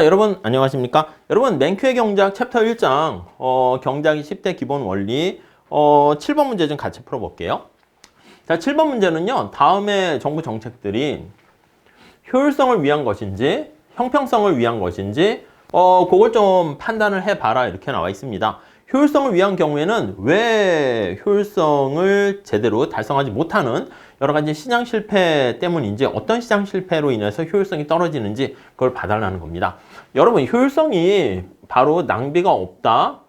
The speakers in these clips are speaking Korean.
여러분 안녕하십니까? 여러분 맨큐의 경제학 챕터 1장 경제학이 10대 기본 원리 7번 문제 좀 같이 풀어볼게요. 자, 7번 문제는요. 다음에 정부 정책들이 효율성을 위한 것인지 형평성을 위한 것인지 그걸 좀 판단을 해봐라 이렇게 나와 있습니다. 효율성을 위한 경우에는 왜 효율성을 제대로 달성하지 못하는 여러 가지 시장 실패 때문인지 어떤 시장 실패로 인해서 효율성이 떨어지는지 그걸 봐달라는 겁니다. 여러분 효율성이 바로 낭비가 없다.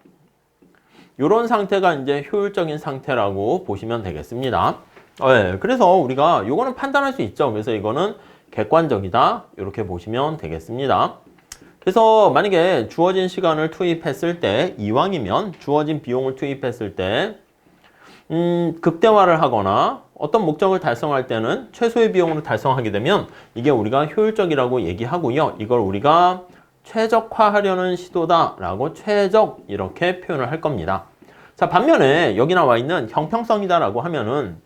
이런 상태가 이제 효율적인 상태라고 보시면 되겠습니다. 네, 그래서 우리가 요거는 판단할 수 있죠. 그래서 이거는 객관적이다. 이렇게 보시면 되겠습니다. 그래서 만약에 주어진 시간을 투입했을 때 이왕이면 주어진 비용을 투입했을 때 극대화를 하거나 어떤 목적을 달성할 때는 최소의 비용으로 달성하게 되면 이게 우리가 효율적이라고 얘기하고요. 이걸 우리가 최적화하려는 시도다라고 최적 이렇게 표현을 할 겁니다. 자, 반면에 여기 나와 있는 형평성이다라고 하면은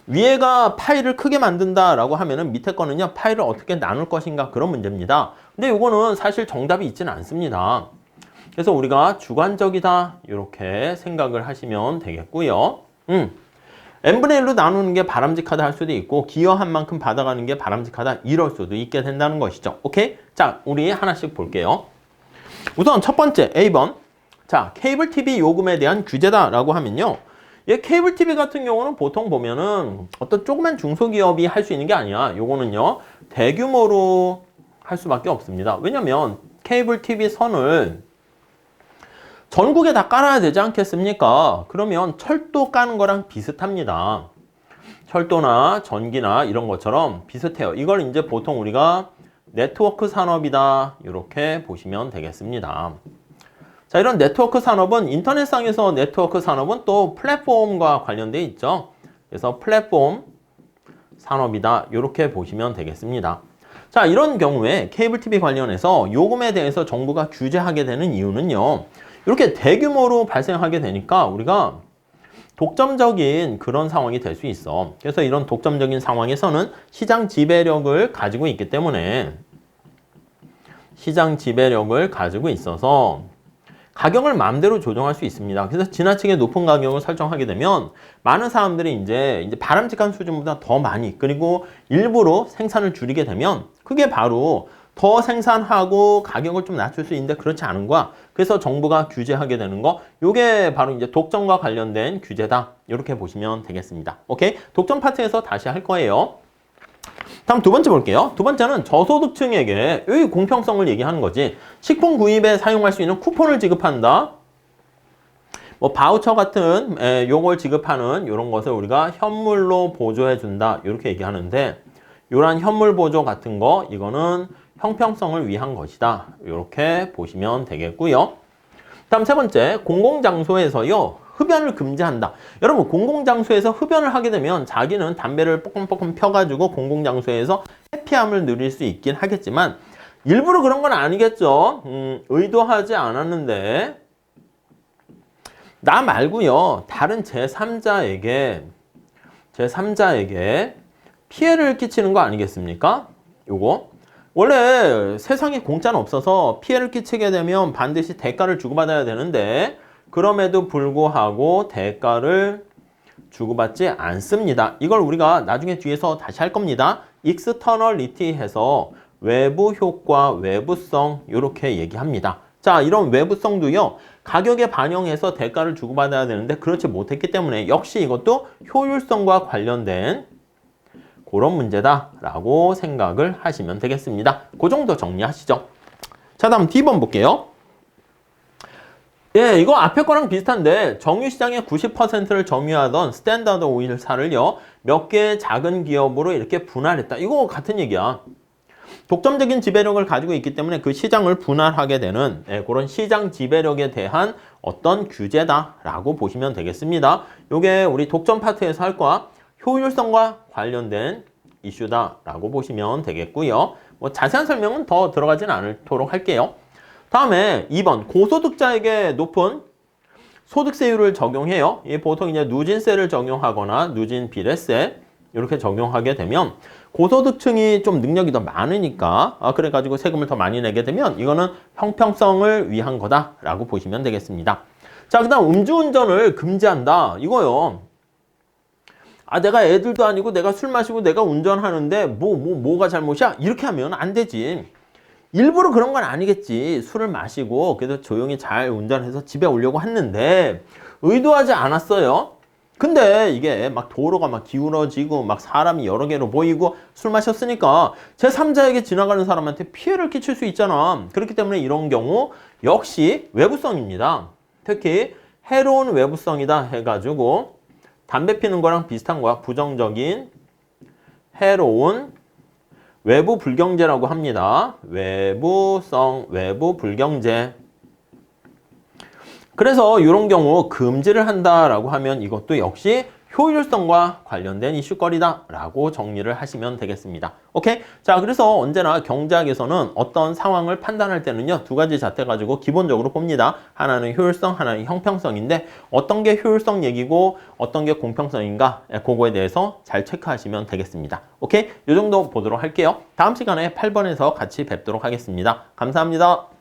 위에가 파일을 크게 만든다라고 하면은 밑에 거는요 파일을 어떻게 나눌 것인가 그런 문제입니다. 근데 이거는 사실 정답이 있지는 않습니다. 그래서 우리가 주관적이다 이렇게 생각을 하시면 되겠고요. n분의 1로 나누는 게 바람직하다 할 수도 있고 기여한 만큼 받아가는 게 바람직하다 이럴 수도 있게 된다는 것이죠. 오케이? 자, 우리 하나씩 볼게요. 우선 첫 번째 A번. 자, 케이블 TV 요금에 대한 규제다라고 하면요. 케이블 TV 같은 경우는 보통 보면은 어떤 조그만 중소기업이 할 수 있는 게 아니야. 요거는요 대규모로 할 수밖에 없습니다. 왜냐면 케이블 TV 선을 전국에 다 깔아야 되지 않겠습니까? 그러면 철도 까는 거랑 비슷합니다. 철도나 전기나 이런 것처럼 비슷해요. 이걸 이제 보통 우리가 네트워크 산업이다 이렇게 보시면 되겠습니다. 자, 이런 네트워크 산업은 인터넷상에서 네트워크 산업은 또 플랫폼과 관련돼 있죠. 그래서 플랫폼 산업이다 이렇게 보시면 되겠습니다. 자, 이런 경우에 케이블 TV 관련해서 요금에 대해서 정부가 규제하게 되는 이유는요. 이렇게 대규모로 발생하게 되니까 우리가 독점적인 그런 상황이 될 수 있어. 그래서 이런 독점적인 상황에서는 시장 지배력을 가지고 있기 때문에 시장 지배력을 가지고 있어서 가격을 마음대로 조정할 수 있습니다. 그래서 지나치게 높은 가격을 설정하게 되면 많은 사람들이 이제 바람직한 수준보다 더 많이 그리고 일부러 생산을 줄이게 되면 그게 바로 더 생산하고 가격을 좀 낮출 수 있는데 그렇지 않은 거야. 그래서 정부가 규제하게 되는 거 요게 바로 이제 독점과 관련된 규제다. 이렇게 보시면 되겠습니다. 오케이? 독점 파트에서 다시 할 거예요. 다음 두 번째 볼게요. 두 번째는 저소득층에게 여기 공평성을 얘기하는 거지. 식품 구입에 사용할 수 있는 쿠폰을 지급한다. 뭐 바우처 같은 요걸 지급하는 이런 것을 우리가 현물로 보조해 준다. 이렇게 얘기하는데 이러한 현물 보조 같은 거 이거는 형평성을 위한 것이다. 이렇게 보시면 되겠고요. 다음 세 번째 공공장소에서요. 흡연을 금지한다. 여러분 공공장소에서 흡연을 하게 되면 자기는 담배를 뽀끔뽀끔 펴가지고 공공장소에서 해피함을 누릴 수 있긴 하겠지만 일부러 그런 건 아니겠죠. 의도하지 않았는데 나 말고요. 다른 제3자에게 피해를 끼치는 거 아니겠습니까? 요거 원래 세상에 공짜는 없어서 피해를 끼치게 되면 반드시 대가를 주고받아야 되는데 그럼에도 불구하고 대가를 주고받지 않습니다. 이걸 우리가 나중에 뒤에서 다시 할 겁니다. 익스터널리티 해서 외부 효과, 외부성 이렇게 얘기합니다. 자, 이런 외부성도요. 가격에 반영해서 대가를 주고받아야 되는데 그렇지 못했기 때문에 역시 이것도 효율성과 관련된 그런 문제다라고 생각을 하시면 되겠습니다. 그 정도 정리하시죠. 자, 다음 D번 볼게요. 예, 이거 앞에 거랑 비슷한데 정유시장의 90%를 점유하던 스탠다드 오일사를요 몇 개의 작은 기업으로 이렇게 분할했다. 이거 같은 얘기야. 독점적인 지배력을 가지고 있기 때문에 그 시장을 분할하게 되는 그런 시장 지배력에 대한 어떤 규제다라고 보시면 되겠습니다. 이게 우리 독점 파트에서 할 거야. 효율성과 관련된 이슈다라고 보시면 되겠고요. 뭐 자세한 설명은 더 들어가지는 않도록 할게요. 다음에 2번 고소득자에게 높은 소득세율을 적용해요. 보통 이제 누진세를 적용하거나 누진 비례세 이렇게 적용하게 되면 고소득층이 좀 능력이 더 많으니까 그래가지고 세금을 더 많이 내게 되면 이거는 형평성을 위한 거다라고 보시면 되겠습니다. 자, 그 다음 음주운전을 금지한다. 이거요. 내가 애들도 아니고 내가 술 마시고 내가 운전하는데 뭐가 잘못이야? 이렇게 하면 안 되지. 일부러 그런 건 아니겠지. 술을 마시고 그래서 조용히 잘 운전해서 집에 오려고 했는데 의도하지 않았어요. 근데 이게 막 도로가 막 기울어지고 막 사람이 여러 개로 보이고 술 마셨으니까 제3자에게 지나가는 사람한테 피해를 끼칠 수 있잖아. 그렇기 때문에 이런 경우 역시 외부성입니다. 특히 해로운 외부성이다 해가지고 담배 피는 거랑 비슷한 거야. 부정적인 해로운 외부 불경제라고 합니다. 외부성, 외부 불경제. 그래서 이런 경우 금지를 한다라고 하면 이것도 역시 효율성과 관련된 이슈거리다라고 정리를 하시면 되겠습니다. 오케이? 자, 그래서 언제나 경제학에서는 어떤 상황을 판단할 때는요, 두 가지 잣대 가지고 기본적으로 봅니다. 하나는 효율성, 하나는 형평성인데 어떤 게 효율성 얘기고 어떤 게 공평성인가? 그거에 대해서 잘 체크하시면 되겠습니다. 오케이? 이 정도 보도록 할게요. 다음 시간에 8번에서 같이 뵙도록 하겠습니다. 감사합니다.